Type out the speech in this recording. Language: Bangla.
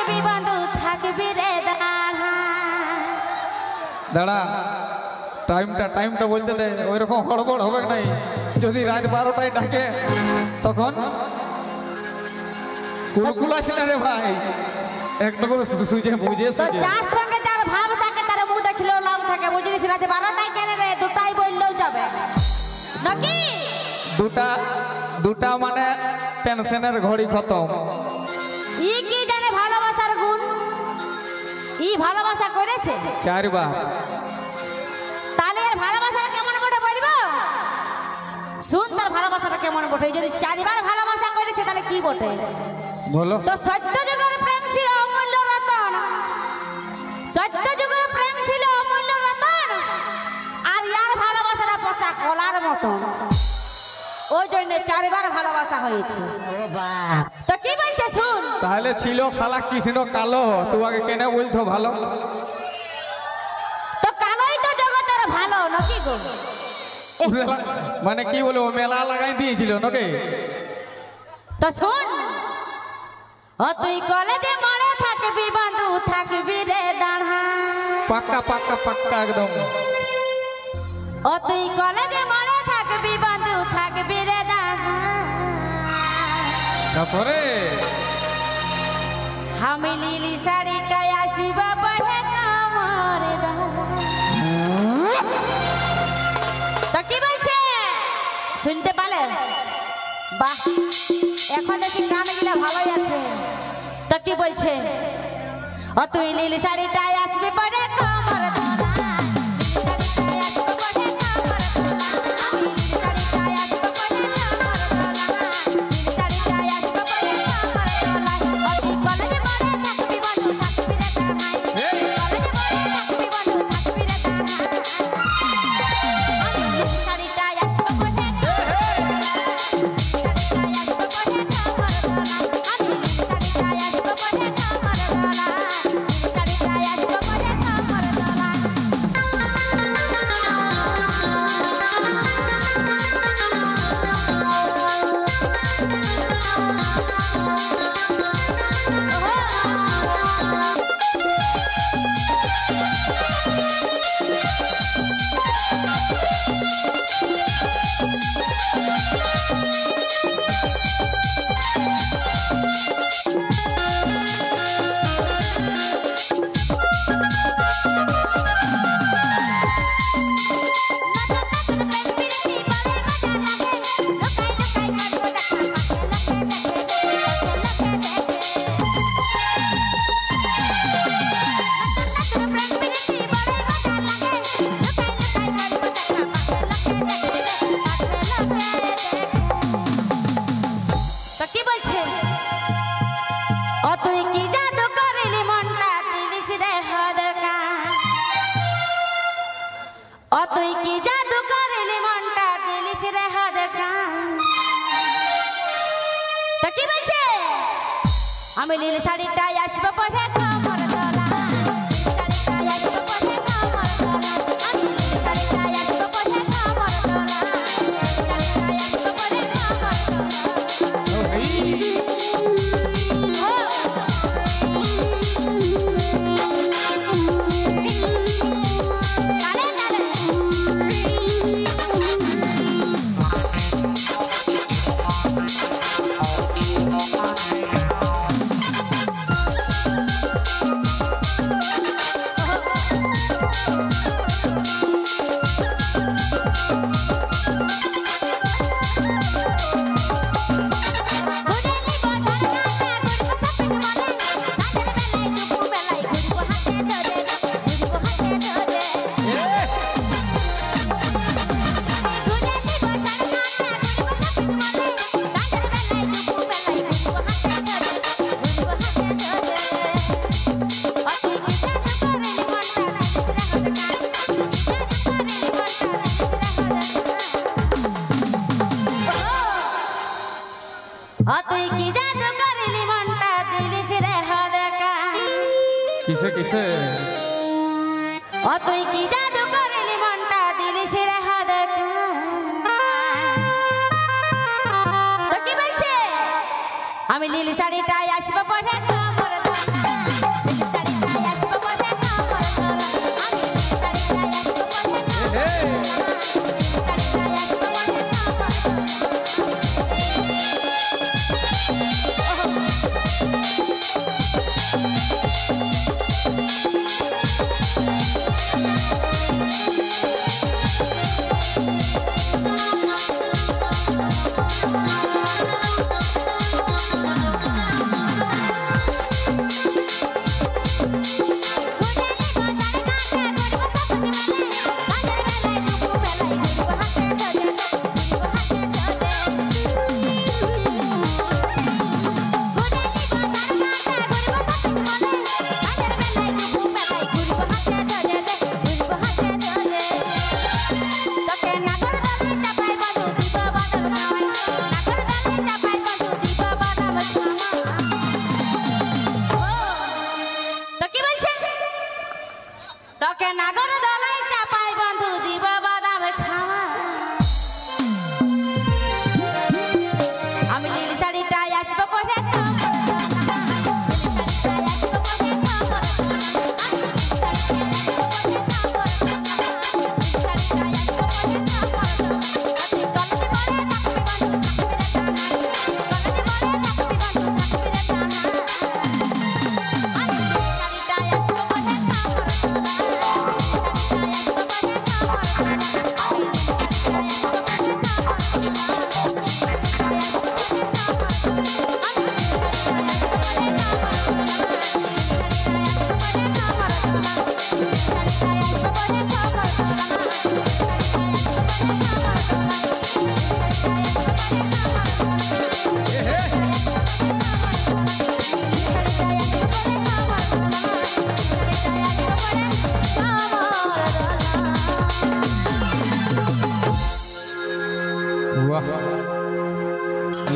থাকবি বন্ধু থাকবি রে দাঁড়া টাইমটা বলতে দে, ওই রকম হড়বড় হবে নাই। যদি রাত 12টায় ডাকে তখন কুলকুলাস না রে ভাই, একটা করে সুজে বুঝে তো যার সঙ্গে যার ভাব থাকে তার মুখ দেখলেও লাভ থাকে। বুঝলিস রাতে 12টায় কেন রে, 2টায় বললেও যাবে নাকি? দুটা মানে টেনশনের ঘড়ি খতম। ই কি জানে ভালোবাসার গুণ? ই ভালোবাসা করেছে 4 বার। তাহলে এর ভালোবাসাটা কেমন বটে বলবো? শুন তার ভালোবাসাটা কেমন বটে। যদি 4 বার ভালোবাসা করেছে তাহলে কি বটে বলো তো? সত্য যুগের প্রেম ছিল অমূল্য রতন, সত্য যুগের প্রেম ছিল অমূল্য রতন, আর ইয়ার ভালোবাসাটা পচা কলার মতন। ওই জন্য 4 বার ভালোবাসা হয়েছে। তো কি বলছে শুন। তাহলে ছিল শালা কৃষ্ণ কালো, তুই আগে কেন বলতো ভালো? তো কালোই তো জগতের ভালো নাকি গো? মানে কি বলবো, মেলা লাগাই দিয়েছিল নাকি? তো শুন, ও তুই কলেজে মরে থাকবি বন্ধু থাকবি রে দাঁড়া। পাক্কা পাক্কা পাক্কা একদম। ও তুই কলেজে মরে থাকবি বন্ধু থাকবি রে দাঁড়া। তারপরে আমি নীলি শাড়িটাই আসিব পড়ে কামর দালা। তো কি বলছে শুনতে পালে? বাহ, এখন দেখি গান গিলা ভালোই আছে। তো কি বলছে? ও তুই নীল শাড়িটাই আসবি পরে কামর দালা। তুই কি জাদু করলি মনটা দিলিস রে হদকা। তো কি বলছে? আমি নীল শাড়িটাই আসবো পরে কামর তোলা। তুই কি জাদু করলি মনটা দিলিস রে হদকা। কিসে কিসে? ও তুই কি জাদু করলি মনটা দিলিস রে হদকা। তো কি বলছে? আমি নীল শাড়িটাই আসবো পরে কামর তোলা। বাহ